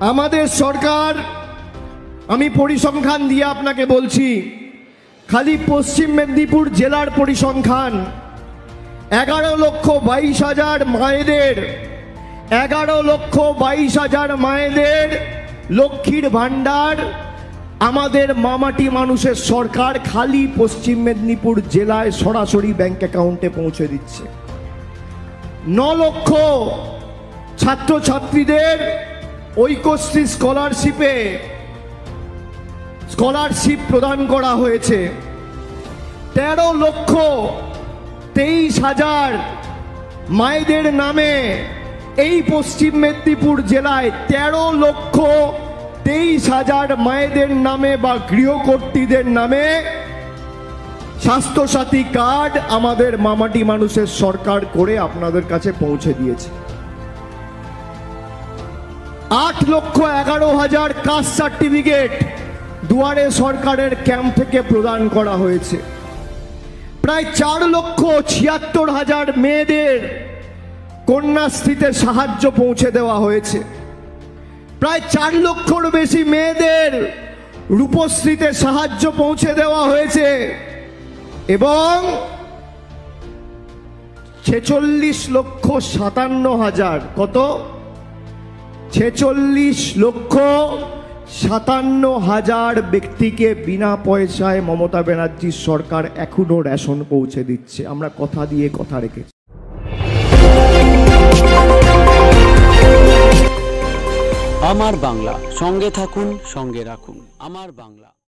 আমাদের সরকার, আমি পরিসংখ্যান দিয়ে আপনাকে বলছি, খালি পশ্চিম মেদিনীপুর জেলার পরিসংখ্যান 11,22,000 মায়েদের 11,22,000 মায়েদের লক্ষ্মীর ভান্ডার আমাদের মামাটি মানুষের সরকার খালি পশ্চিম মেদিনীপুর জেলায় সরাসরি ব্যাংক অ্যাকাউন্টে পৌঁছে দিচ্ছে। 9 লক্ষ ছাত্রছাত্রীদের ঐক্যশ্রী স্কলারশিপ প্রদান করা হয়েছে। 13,23,000 মায়েদের নামে এই পশ্চিম মেদিনীপুর জেলায় 13,23,000 মায়েদের নামে বা গৃহকর্ত্রীদের নামে স্বাস্থ্যসাথী কার্ড আমাদের মামাটি মানুষের সরকার করে আপনাদের কাছে পৌঁছে দিয়েছে। 8,11,000 কাস্ট সার্টিফিকেট দুয়ারে সরকারের ক্যাম্প থেকে প্রদান করা হয়েছে। প্রায় 4,76,000 মেয়েদের কন্যাশ্রীতে সাহায্য পৌঁছে দেওয়া হয়েছে। প্রায় 4 লক্ষর বেশি মেয়েদের রূপশ্রীতে সাহায্য পৌঁছে দেওয়া হয়েছে এবং 46,57,000 কত 46,57,000 ব্যক্তিকে বিনা পয়সায় মমতা ব্যানার্জির সরকার এখনো রেশন পৌঁছে দিচ্ছে। আমরা কথা দিয়ে কথা রেখেছি। আমার বাংলা, সঙ্গে থাকুন, সঙ্গে রাখুন। আমার বাংলা।